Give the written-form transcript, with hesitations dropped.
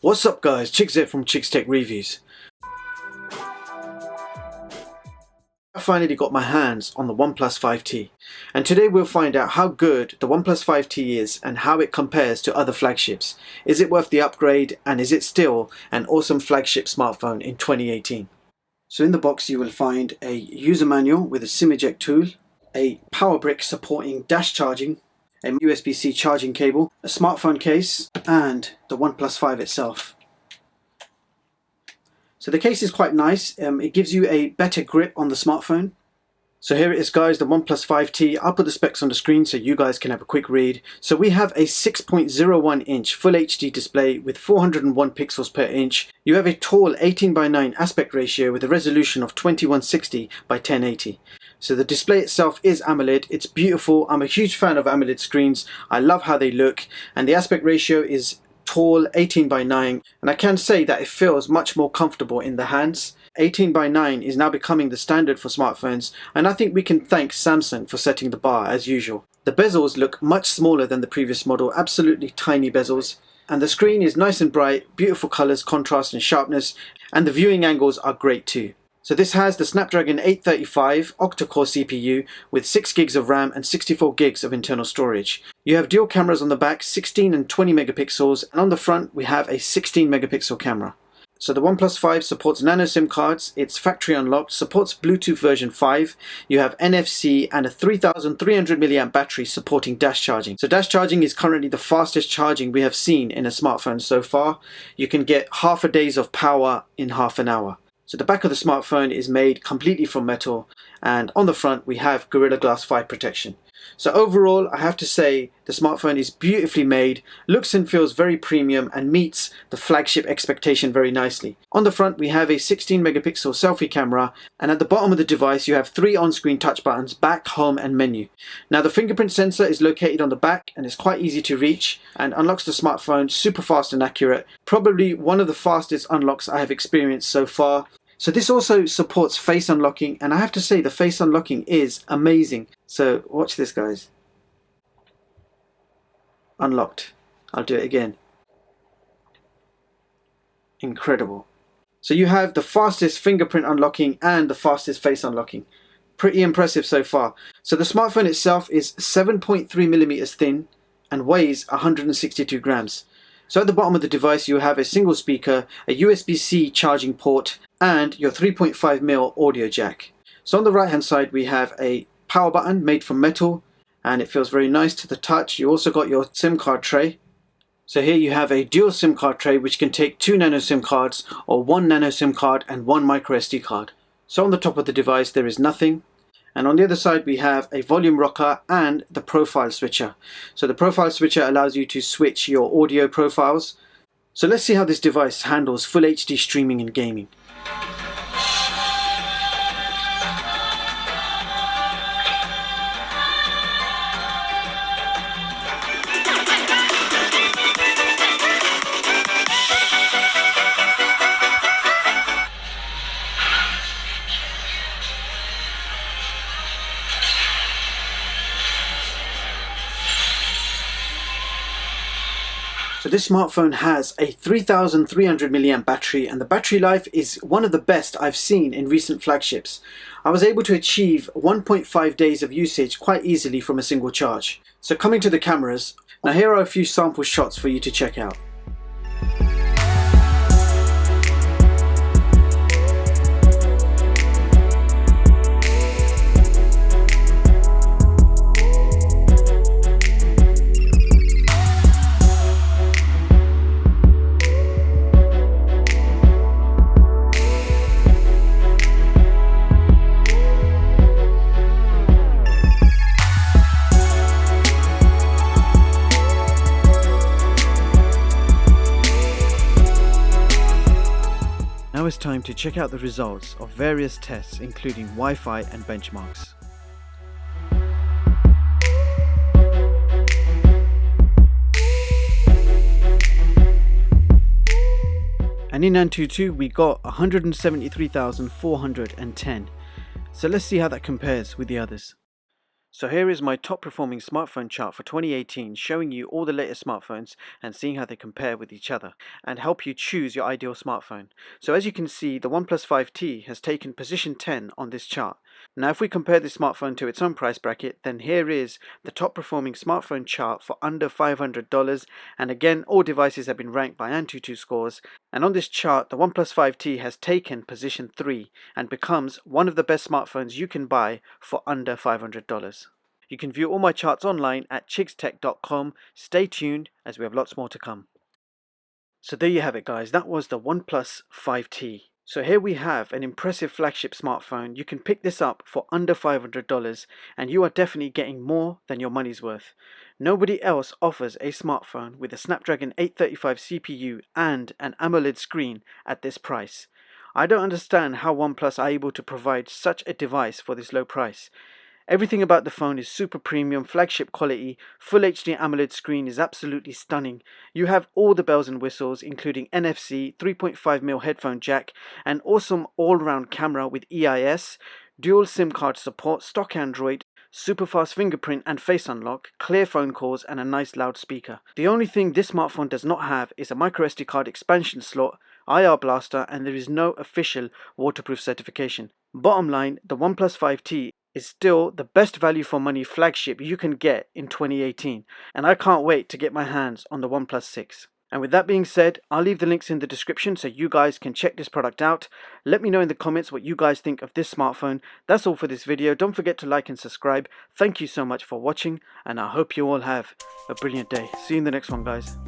What's up guys, Chicks here from Chicks Tech Reviews. I finally got my hands on the OnePlus 5T, and today we'll find out how good the OnePlus 5T is and how it compares to other flagships. Is it worth the upgrade, and is it still an awesome flagship smartphone in 2018? So in the box you will find a user manual with a SIM eject tool, a power brick supporting dash charging, a USB-C charging cable, a smartphone case, and the OnePlus 5 itself. So the case is quite nice. It gives you a better grip on the smartphone. So here it is guys, the OnePlus 5T. I'll put the specs on the screen so you guys can have a quick read. So we have a 6.01 inch Full HD display with 401 pixels per inch. You have a tall 18:9 aspect ratio with a resolution of 2160 by 1080. So the display itself is AMOLED. It's beautiful. I'm a huge fan of AMOLED screens. I love how they look, and the aspect ratio is tall 18:9, and I can say that it feels much more comfortable in the hands. 18:9 is now becoming the standard for smartphones, and I think we can thank Samsung for setting the bar as usual. The bezels look much smaller than the previous model, absolutely tiny bezels, and the screen is nice and bright, beautiful colors, contrast and sharpness, and the viewing angles are great too. So this has the Snapdragon 835 octa-core CPU with 6 gigs of RAM and 64 gigs of internal storage. You have dual cameras on the back, 16 and 20 megapixels, and on the front we have a 16 megapixel camera. So the OnePlus 5 supports nano SIM cards, it's factory unlocked, supports Bluetooth version 5, you have NFC and a 3300 mAh battery supporting dash charging. So dash charging is currently the fastest charging we have seen in a smartphone so far. You can get half a day's of power in half an hour. So the back of the smartphone is made completely from metal, and on the front we have Gorilla Glass 5 protection. So overall I have to say the smartphone is beautifully made, looks and feels very premium, and meets the flagship expectation very nicely. On the front we have a 16 megapixel selfie camera, and at the bottom of the device you have 3 on-screen touch buttons: back, home and menu. Now the fingerprint sensor is located on the back and it's quite easy to reach and unlocks the smartphone super fast and accurate. Probably one of the fastest unlocks I have experienced so far. So this also supports face unlocking, and I have to say the face unlocking is amazing. So watch this guys. Unlocked. I'll do it again. Incredible. So you have the fastest fingerprint unlocking and the fastest face unlocking. Pretty impressive so far. So the smartphone itself is 7.3 millimeters thin and weighs 162 grams. So at the bottom of the device you have a single speaker, a USB-C charging port, and your 3.5mm audio jack. So on the right hand side we have a power button made from metal, and it feels very nice to the touch. You also got your SIM card tray. So here you have a dual SIM card tray which can take 2 nano SIM cards or 1 nano SIM card and 1 microSD card. So on the top of the device there is nothing. And on the other side we have a volume rocker and the profile switcher. So the profile switcher allows you to switch your audio profiles. So let's see how this device handles full HD streaming and gaming. So this smartphone has a 3300 mAh battery, and the battery life is one of the best I've seen in recent flagships. I was able to achieve 1.5 days of usage quite easily from a single charge. So coming to the cameras, now here are a few sample shots for you to check out. Now it's time to check out the results of various tests including Wi-Fi and benchmarks. And in Antutu we got 173,410. So let's see how that compares with the others. So here is my top performing smartphone chart for 2018, showing you all the latest smartphones and seeing how they compare with each other and help you choose your ideal smartphone. So as you can see, the OnePlus 5T has taken position 10 on this chart. Now if we compare this smartphone to its own price bracket, then here is the top performing smartphone chart for under $500, and again all devices have been ranked by Antutu scores, and on this chart the OnePlus 5T has taken position 3 and becomes one of the best smartphones you can buy for under $500. You can view all my charts online at chigstech.com. Stay tuned as we have lots more to come. So there you have it guys, that was the OnePlus 5T. So here we have an impressive flagship smartphone. You can pick this up for under $500 and you are definitely getting more than your money's worth. Nobody else offers a smartphone with a Snapdragon 835 CPU and an AMOLED screen at this price. I don't understand how OnePlus are able to provide such a device for this low price. Everything about the phone is super premium, flagship quality, full HD AMOLED screen is absolutely stunning. You have all the bells and whistles including NFC, 3.5mm headphone jack, an awesome all-round camera with EIS, dual SIM card support, stock Android, super fast fingerprint and face unlock, clear phone calls and a nice loudspeaker. The only thing this smartphone does not have is a microSD card expansion slot, IR blaster, and there is no official waterproof certification. Bottom line, the OnePlus 5T is still the best value for money flagship you can get in 2018, and I can't wait to get my hands on the OnePlus 6. And with that being said, I'll leave the links in the description so you guys can check this product out. Let me know in the comments what you guys think of this smartphone. That's all for this video. Don't forget to like and subscribe. Thank you so much for watching, and I hope you all have a brilliant day. See you in the next one, guys.